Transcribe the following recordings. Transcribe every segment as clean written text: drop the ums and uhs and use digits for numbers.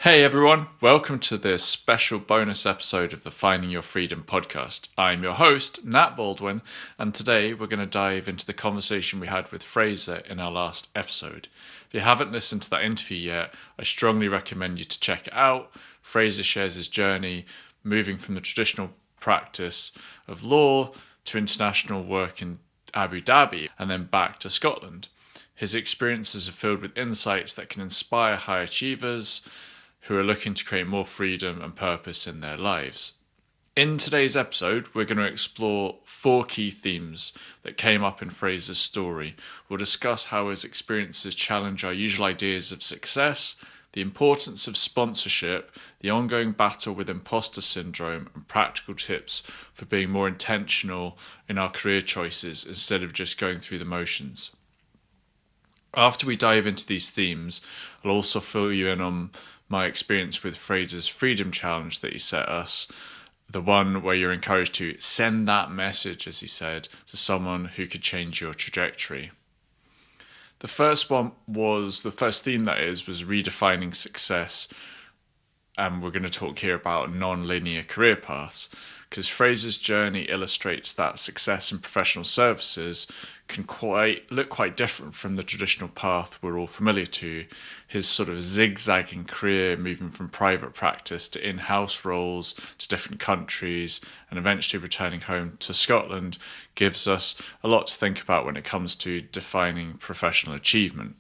Hey everyone, welcome to this special bonus episode of the Finding Your Freedom podcast. I'm your host, Nat Baldwin, and today we're going to dive into the conversation we had with Fraser in our last episode. If you haven't listened to that interview yet, I strongly recommend you to check it out. Fraser shares his journey moving from the traditional practice of law to international work in Abu Dhabi and then back to Scotland. His experiences are filled with insights that can inspire high achievers who are looking to create more freedom and purpose in their lives. In today's episode, we're going to explore 4 key themes that came up in Fraser's story. We'll discuss how his experiences challenge our usual ideas of success, the importance of sponsorship, the ongoing battle with imposter syndrome, and practical tips for being more intentional in our career choices instead of just going through the motions. After we dive into these themes, I'll also fill you in on my experience with Fraser's Freedom Challenge that he set us, the one where you're encouraged to send that message, as he said, to someone who could change your trajectory. The first theme was redefining success, and we're going to talk here about non-linear career paths, because Fraser's journey illustrates that success in professional services can look quite different from the traditional path we're all familiar to. His sort of zigzagging career, moving from private practice to in-house roles to different countries and eventually returning home to Scotland, gives us a lot to think about when it comes to defining professional achievement.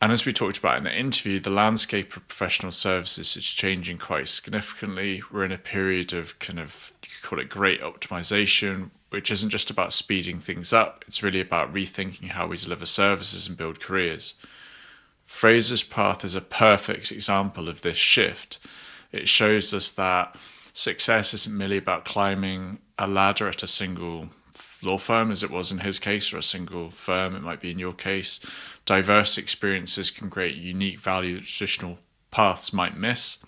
And as we talked about in the interview, the landscape of professional services is changing quite significantly. We're in a period of you could call it great optimization, which isn't just about speeding things up. It's really about rethinking how we deliver services and build careers. Fraser's path is a perfect example of this shift. It shows us that success isn't merely about climbing a ladder at a single law firm, as it was in his case, or a single firm, it might be in your case. Diverse experiences can create unique value that traditional paths might miss.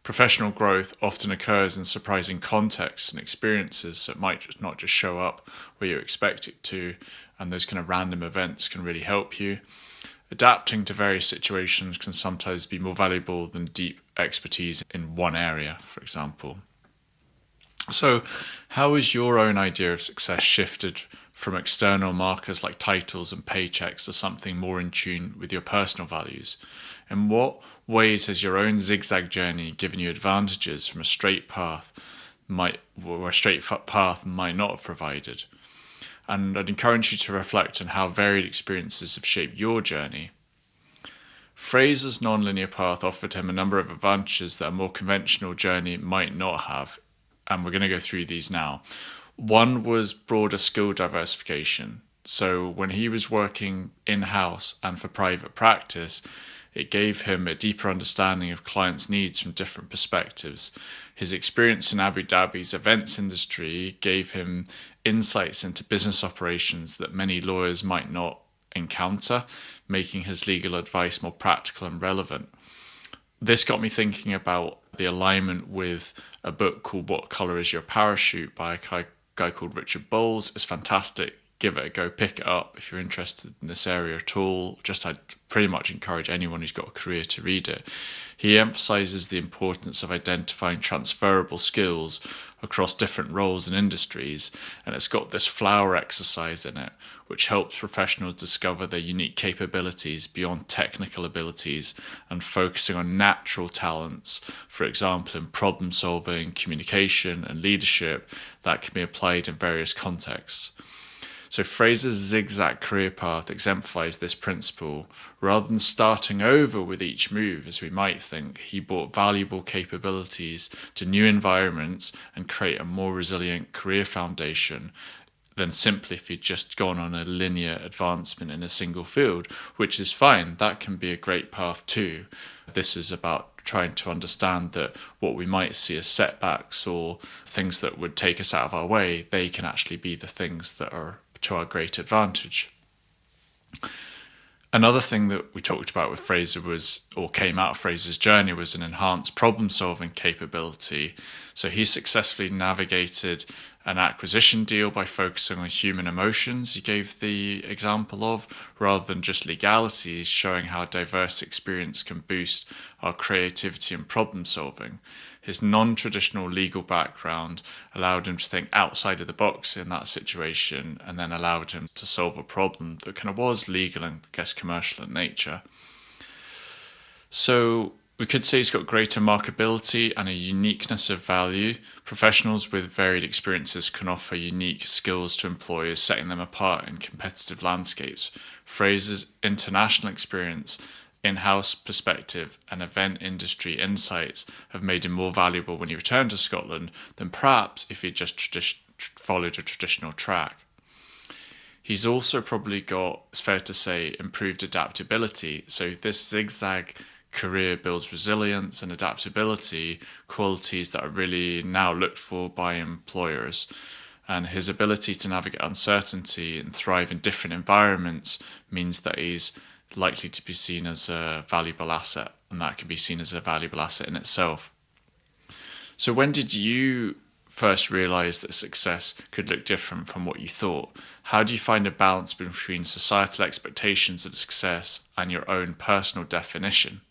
Professional growth often occurs in surprising contexts and experiences, so it might not just show up where you expect it to, and those kind of random events can really help you. Adapting to various situations can sometimes be more valuable than deep expertise in one area, for example. So, how has your own idea of success shifted from external markers like titles and paychecks to something more in tune with your personal values? In what ways has your own zigzag journey given you advantages from a straight path might not have provided? And I'd encourage you to reflect on how varied experiences have shaped your journey. Fraser's non-linear path offered him a number of advantages that a more conventional journey might not have, and we're going to go through these now. One was broader skill diversification. So when he was working in-house and for private practice, it gave him a deeper understanding of clients' needs from different perspectives. His experience in Abu Dhabi's events industry gave him insights into business operations that many lawyers might not encounter, making his legal advice more practical and relevant. This got me thinking about the alignment with a book called What Colour Is Your Parachute by a guy called Richard Bowles. It's fantastic. Give it a go, pick it up if you're interested in this area at all. I'd pretty much encourage anyone who's got a career to read it. He emphasises the importance of identifying transferable skills across different roles and industries, and it's got this flower exercise in it, which helps professionals discover their unique capabilities beyond technical abilities and focusing on natural talents, for example, in problem solving, communication, and leadership that can be applied in various contexts. So Fraser's zigzag career path exemplifies this principle. Rather than starting over with each move, as we might think, he brought valuable capabilities to new environments and create a more resilient career foundation than simply if he'd just gone on a linear advancement in a single field, which is fine. That can be a great path too. This is about trying to understand that what we might see as setbacks or things that would take us out of our way, they can actually be the things that are to our great advantage. Another thing that we talked about with Fraser came out of Fraser's journey, was an enhanced problem solving capability. So he successfully navigated an acquisition deal by focusing on human emotions, he gave the example of, rather than just legalities, showing how diverse experience can boost our creativity and problem solving. His non-traditional legal background allowed him to think outside of the box in that situation, and then allowed him to solve a problem that kind of was legal and, I guess, commercial in nature. So we could say he's got greater marketability and a uniqueness of value. Professionals with varied experiences can offer unique skills to employers, setting them apart in competitive landscapes. Fraser's international experience, in-house perspective and event industry insights have made him more valuable when he returned to Scotland than perhaps if he'd just followed a traditional track. He's also probably got, it's fair to say, improved adaptability. So this zigzag career builds resilience and adaptability, qualities that are really now looked for by employers. And his ability to navigate uncertainty and thrive in different environments means that he's likely to be seen as a valuable asset, and that can be seen as a valuable asset in itself. So when did you first realize that success could look different from what you thought? How do you find a balance between societal expectations of success and your own personal definition?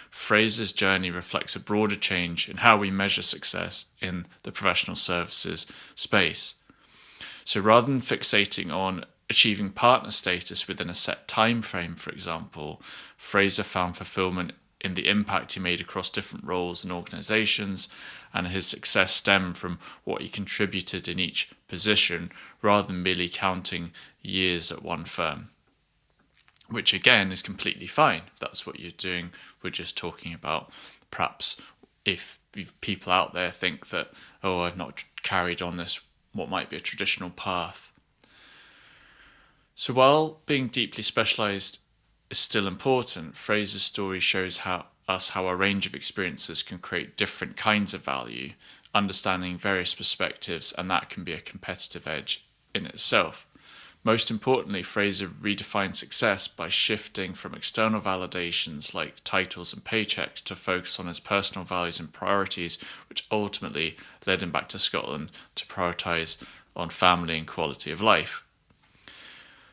Fraser's journey reflects a broader change in how we measure success in the professional services space. So rather than fixating on achieving partner status within a set time frame, for example, Fraser found fulfillment in the impact he made across different roles and organizations, and his success stemmed from what he contributed in each position rather than merely counting years at one firm. Which again is completely fine if that's what you're doing. We're just talking about perhaps if people out there think that, oh, I've not carried on this, what might be a traditional path. So while being deeply specialised is still important, Fraser's story shows how a range of experiences can create different kinds of value, understanding various perspectives, and that can be a competitive edge in itself. Most importantly, Fraser redefined success by shifting from external validations like titles and paychecks to focus on his personal values and priorities, which ultimately led him back to Scotland to prioritise on family and quality of life.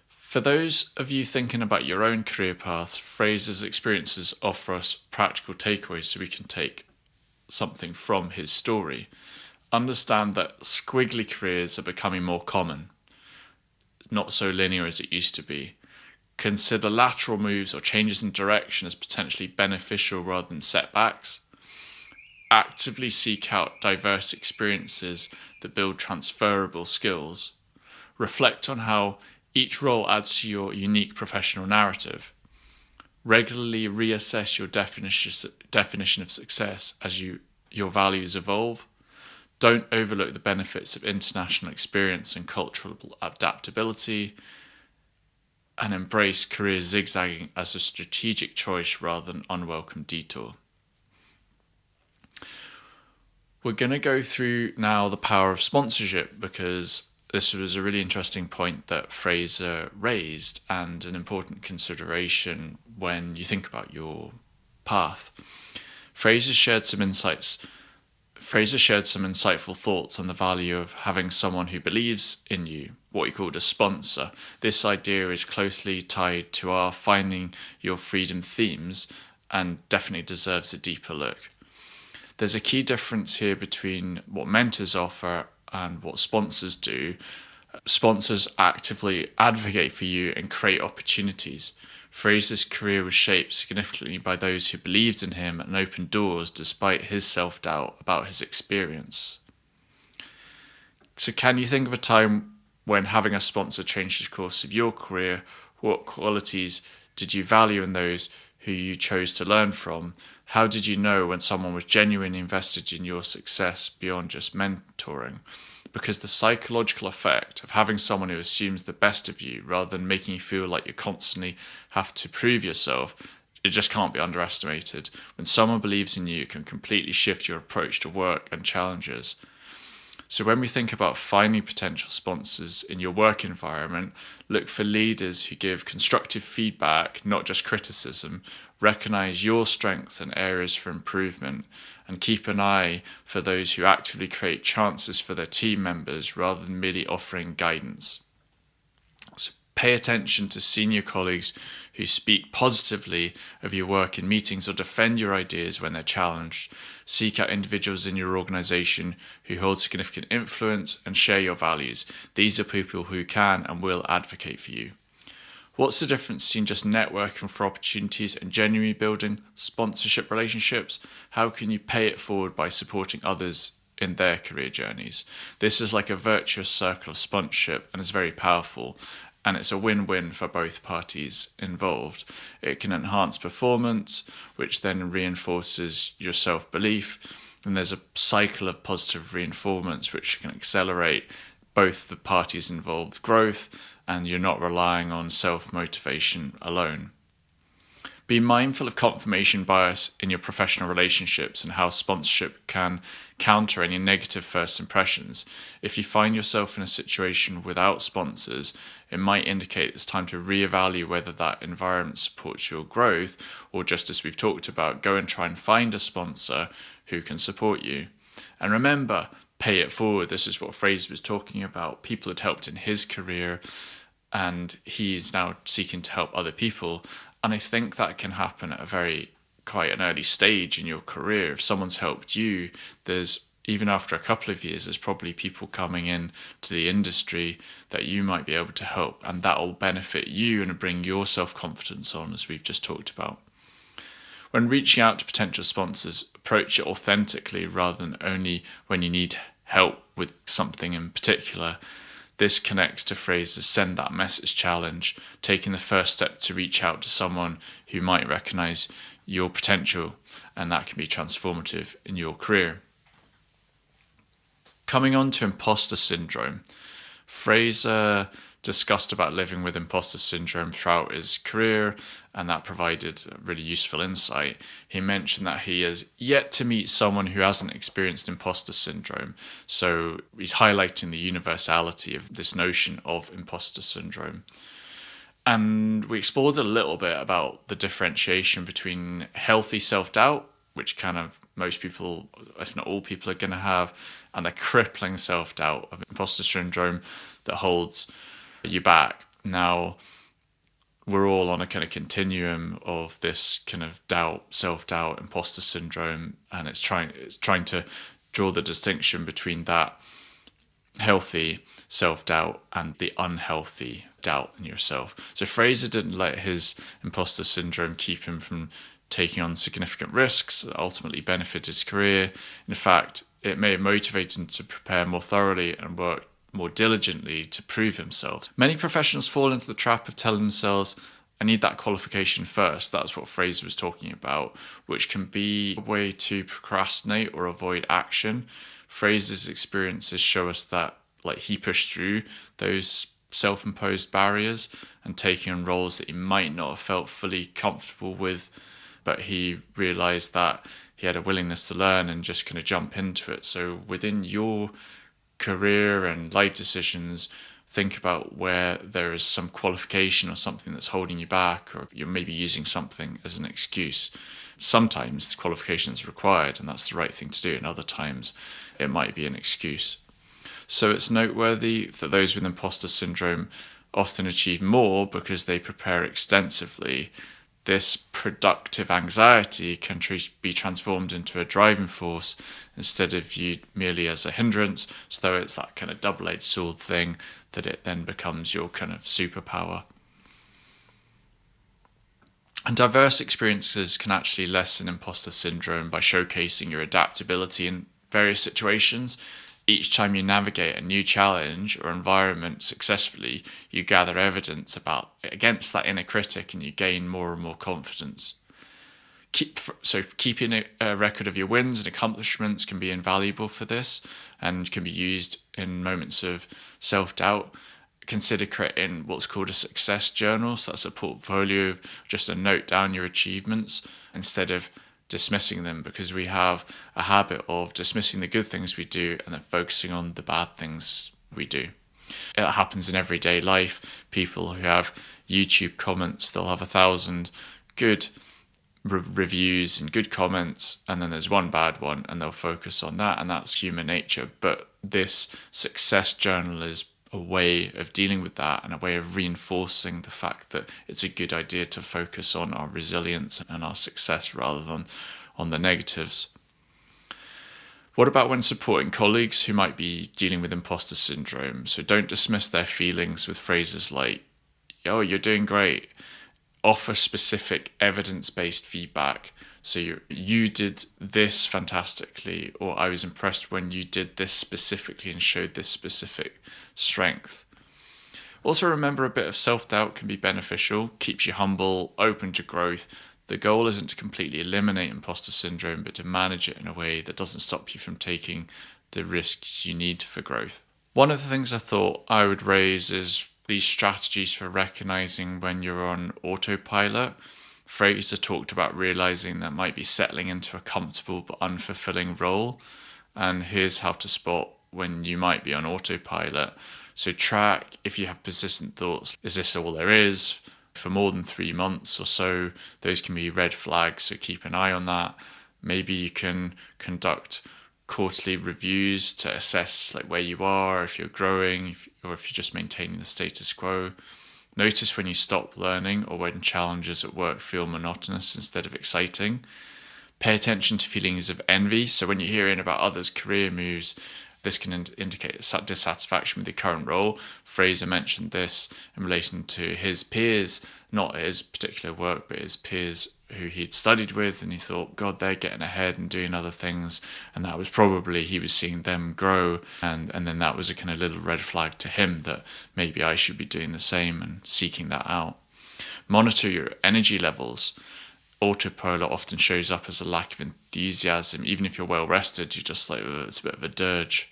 For those of you thinking about your own career paths, Fraser's experiences offer us practical takeaways so we can take something from his story. Understand that squiggly careers are becoming more common, not so linear as it used to be. Consider lateral moves or changes in direction as potentially beneficial rather than setbacks. Actively seek out diverse experiences that build transferable skills. Reflect on how each role adds to your unique professional narrative. Regularly reassess your definition of success as your values evolve. Don't overlook the benefits of international experience and cultural adaptability. And embrace career zigzagging as a strategic choice rather than unwelcome detour. We're going to go through now the power of sponsorship, because this was a really interesting point that Fraser raised and an important consideration when you think about your path. Fraser shared some insightful thoughts on the value of having someone who believes in you, what he called a sponsor. This idea is closely tied to our Finding Your Freedom themes and definitely deserves a deeper look. There's a key difference here between what mentors offer and what sponsors do. Sponsors actively advocate for you and create opportunities. Fraser's career was shaped significantly by those who believed in him and opened doors despite his self-doubt about his experience. So can you think of a time when having a sponsor changed the course of your career? What qualities did you value in those who you chose to learn from? How did you know when someone was genuinely invested in your success beyond just mentoring? Because the psychological effect of having someone who assumes the best of you rather than making you feel like you constantly have to prove yourself, it just can't be underestimated. When someone believes in you, it can completely shift your approach to work and challenges. So when we think about finding potential sponsors in your work environment, look for leaders who give constructive feedback, not just criticism, recognize your strengths and areas for improvement, and keep an eye for those who actively create chances for their team members rather than merely offering guidance. So pay attention to senior colleagues who speak positively of your work in meetings or defend your ideas when they're challenged. Seek out individuals in your organization who hold significant influence and share your values. These are people who can and will advocate for you. What's the difference between just networking for opportunities and genuinely building sponsorship relationships? How can you pay it forward by supporting others in their career journeys? This is like a virtuous circle of sponsorship and is very powerful. And it's a win-win for both parties involved. It can enhance performance, which then reinforces your self-belief. And there's a cycle of positive reinforcements which can accelerate both the parties involved growth, and you're not relying on self-motivation alone. Be mindful of confirmation bias in your professional relationships and how sponsorship can counter any negative first impressions. If you find yourself in a situation without sponsors, it might indicate it's time to reevaluate whether that environment supports your growth, or just as we've talked about, go and try and find a sponsor who can support you. And remember, pay it forward. This is what Fraser was talking about. People had helped in his career, and he's now seeking to help other people. And I think that can happen at quite an early stage in your career. If someone's helped you, there's, even after a couple of years, there's probably people coming in to the industry that you might be able to help, and that will benefit you and bring your self-confidence on, as we've just talked about. When reaching out to potential sponsors, approach it authentically rather than only when you need help with something in particular. This connects to Fraser's send that message challenge, taking the first step to reach out to someone who might recognize your potential, and that can be transformative in your career. Coming on to imposter syndrome, Fraser discussed about living with imposter syndrome throughout his career, and that provided really useful insight. He mentioned that he has yet to meet someone who hasn't experienced imposter syndrome. So he's highlighting the universality of this notion of imposter syndrome. And we explored a little bit about the differentiation between healthy self-doubt, which kind of most people, if not all people, are going to have, and a crippling self-doubt of imposter syndrome that holds you back. Now, we're all on a kind of continuum of this kind of doubt, self-doubt, imposter syndrome, and it's trying to draw the distinction between that healthy self-doubt and the unhealthy doubt in yourself. So Fraser didn't let his imposter syndrome keep him from taking on significant risks that ultimately benefit his career. In fact, it may have motivated him to prepare more thoroughly and work more diligently to prove himself. Many professionals fall into the trap of telling themselves, I need that qualification first. That's what Fraser was talking about, which can be a way to procrastinate or avoid action. Fraser's experiences show us that he pushed through those self-imposed barriers and taking on roles that he might not have felt fully comfortable with, but he realized that he had a willingness to learn and just kind of jump into it. So within your career and life decisions, think about where there is some qualification or something that's holding you back, or you're maybe using something as an excuse. Sometimes qualification is required and that's the right thing to do, and other times it might be an excuse. So it's noteworthy that those with imposter syndrome often achieve more because they prepare extensively. This productive anxiety can be transformed into a driving force instead of viewed merely as a hindrance. So it's that kind of double-edged sword thing that it then becomes your kind of superpower. And diverse experiences can actually lessen imposter syndrome by showcasing your adaptability in various situations. Each time you navigate a new challenge or environment successfully, you gather evidence against that inner critic and you gain more and more confidence. Keeping a record of your wins and accomplishments can be invaluable for this and can be used in moments of self-doubt. Consider creating what's called a success journal. So that's a portfolio of just a note down your achievements instead of dismissing them, because we have a habit of dismissing the good things we do and then focusing on the bad things we do. It happens in everyday life. People who have YouTube comments, they'll have 1,000 good reviews and good comments, and then there's one bad one, and they'll focus on that, and that's human nature. But this success journal is a way of dealing with that, and a way of reinforcing the fact that it's a good idea to focus on our resilience and our success rather than on the negatives. What about when supporting colleagues who might be dealing with imposter syndrome? So don't dismiss their feelings with phrases like, "Oh, you're doing great." Offer specific evidence-based feedback. So you did this fantastically, or I was impressed when you did this specifically and showed this specific strength. Also remember, a bit of self-doubt can be beneficial, keeps you humble, open to growth. The goal isn't to completely eliminate imposter syndrome, but to manage it in a way that doesn't stop you from taking the risks you need for growth. One of the things I thought I would raise is these strategies for recognizing when you're on autopilot. Fraser talked about realizing that might be settling into a comfortable but unfulfilling role. And here's how to spot when you might be on autopilot. So track if you have persistent thoughts. Is this all there is? For more than 3 months or so, those can be red flags, so keep an eye on that. Maybe you can conduct quarterly reviews to assess like where you are, if you're growing, or if you're just maintaining the status quo. Notice when you stop learning or when challenges at work feel monotonous instead of exciting. Pay attention to feelings of envy. So when you're hearing about others' career moves, this can indicate dissatisfaction with your current role. Fraser mentioned this in relation to his peers, not his particular work, but his peers who he'd studied with, and he thought, God, they're getting ahead and doing other things, and that was probably, he was seeing them grow, and then that was a kind of little red flag to him that maybe I should be doing the same and seeking that out. Monitor your energy levels. Autopilot often shows up as a lack of enthusiasm. Even if you're well rested, you're just like, it's a bit of a dirge.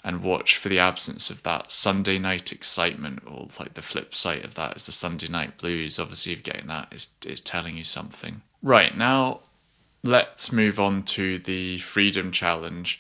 And watch for the absence of that Sunday night excitement, or like the flip side of that is the Sunday night blues. Obviously, if getting that is telling you something. Right, now let's move on to the Freedom Challenge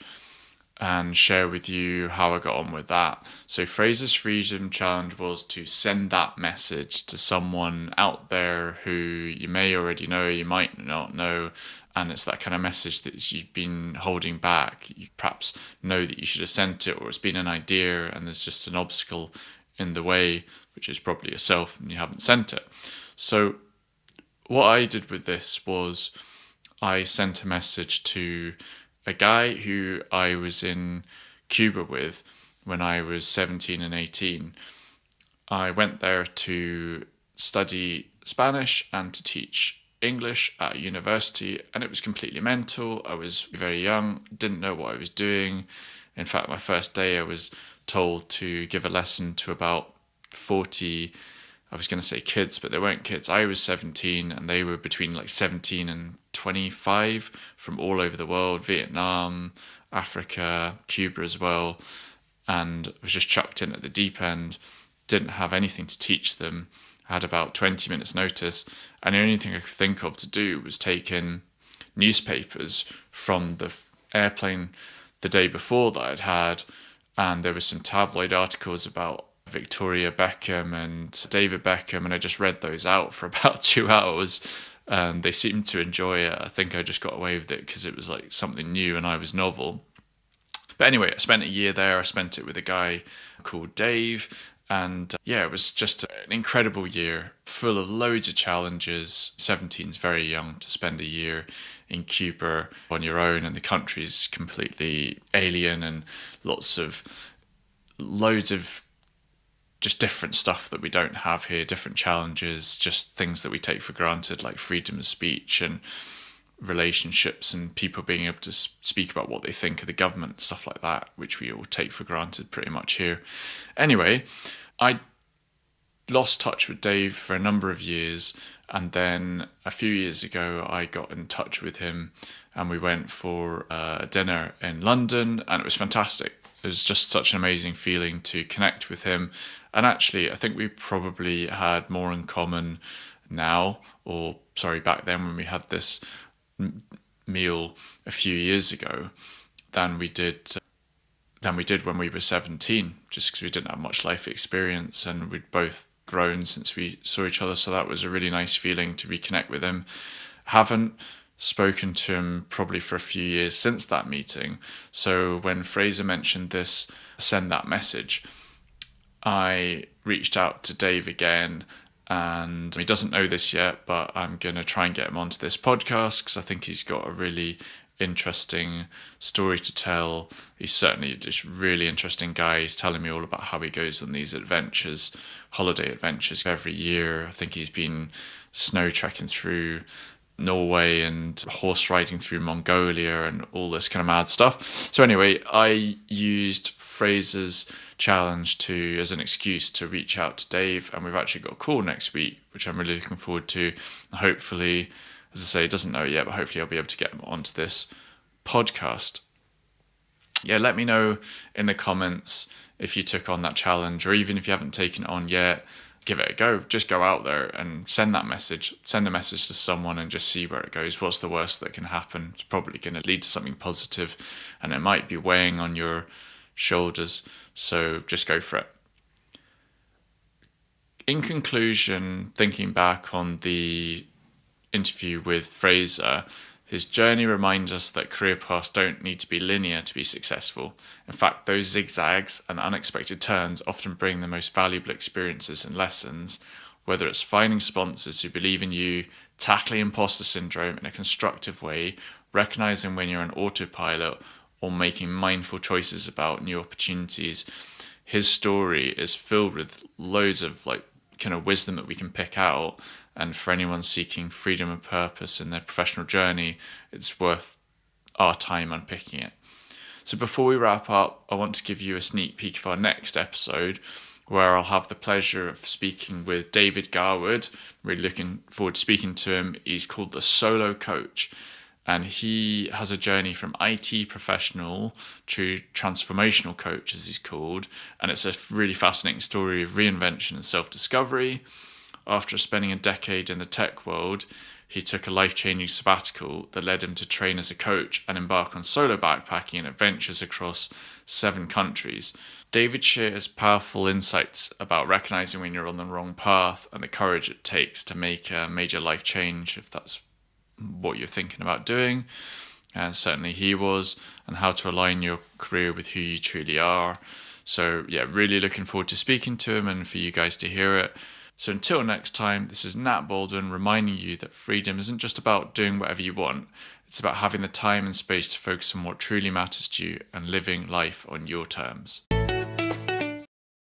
and share with you how I got on with that. So Fraser's Freedom Challenge was to send that message to someone out there who you may already know, you might not know, and it's that kind of message that you've been holding back. You perhaps know that you should have sent it, or it's been an idea and there's just an obstacle in the way, which is probably yourself, and you haven't sent it. So what I did with this was I sent a message to a guy who I was in Cuba with when I was 17 and 18. I went there to study Spanish and to teach English at university, and it was completely mental. I was very young, didn't know what I was doing. In fact, my first day I was told to give a lesson to about 40, I was going to say kids, but they weren't kids. I was 17 and they were between like 17 and 25 from all over the world, Vietnam, Africa, Cuba as well, and was just chucked in at the deep end, didn't have anything to teach them. I had about 20 minutes notice, and the only thing I could think of to do was take in newspapers from the airplane the day before that I'd had, and there were some tabloid articles about Victoria Beckham and David Beckham, and I just read those out for about 2 hours. They seemed to enjoy it. I think I just got away with it because it was like something new and I was novel. But anyway, I spent a year there. I spent it with a guy called Dave. And it was just an incredible year, full of loads of challenges. 17's very young to spend a year in Cuba on your own, and the country's completely alien, and loads of just different stuff that we don't have here, different challenges, just things that we take for granted, like freedom of speech and relationships and people being able to speak about what they think of the government, stuff like that, which we all take for granted pretty much here. Anyway, I lost touch with Dave for a number of years, and then a few years ago I got in touch with him and we went for a dinner in London, and it was fantastic. It was just such an amazing feeling to connect with him. And actually, I think we probably had more in common now, back then when we had this meal a few years ago than we did when we were 17, just because we didn't have much life experience and we'd both grown since we saw each other. So that was a really nice feeling to reconnect with him. Haven't spoken to him probably for a few years since that meeting. So when Fraser mentioned this, send that message, I reached out to Dave again, and he doesn't know this yet, but I'm going to try and get him onto this podcast because I think he's got a really interesting story to tell. He's certainly just really interesting guy. He's telling me all about how he goes on these adventures, holiday adventures every year. I think he's been snow trekking through Norway and horse riding through Mongolia and all this kind of mad stuff. So anyway, I used Fraser's challenge as an excuse to reach out to Dave, and we've actually got a call next week, which I'm really looking forward to. Hopefully, as I say, he doesn't know it yet, but hopefully I'll be able to get him onto this podcast. Yeah, let me know in the comments if you took on that challenge, or even if you haven't taken it on yet, give it a go. Just go out there and send a message to someone and just see where it goes. What's the worst that can happen? It's probably going to lead to something positive, and it might be weighing on your shoulders. So just go for it. In conclusion, thinking back on the interview with Fraser, his journey reminds us that career paths don't need to be linear to be successful. In fact, those zigzags and unexpected turns often bring the most valuable experiences and lessons, whether it's finding sponsors who believe in you, tackling imposter syndrome in a constructive way, recognizing when you're on autopilot, or making mindful choices about new opportunities. His story is filled with loads of kind of wisdom that we can pick out. And for anyone seeking freedom and purpose in their professional journey, it's worth our time unpicking it. So before we wrap up, I want to give you a sneak peek of our next episode, where I'll have the pleasure of speaking with David Garwood. Really looking forward to speaking to him. He's called the Solo Coach, and he has a journey from IT professional to transformational coach, as he's called. And it's a really fascinating story of reinvention and self-discovery. After spending a decade in the tech world, he took a life-changing sabbatical that led him to train as a coach and embark on solo backpacking and adventures across 7 countries. David shares powerful insights about recognizing when you're on the wrong path and the courage it takes to make a major life change if that's what you're thinking about doing. And certainly he was, and how to align your career with who you truly are. So yeah, really looking forward to speaking to him and for you guys to hear it. So until next time, this is Nat Baldwin reminding you that freedom isn't just about doing whatever you want. It's about having the time and space to focus on what truly matters to you and living life on your terms.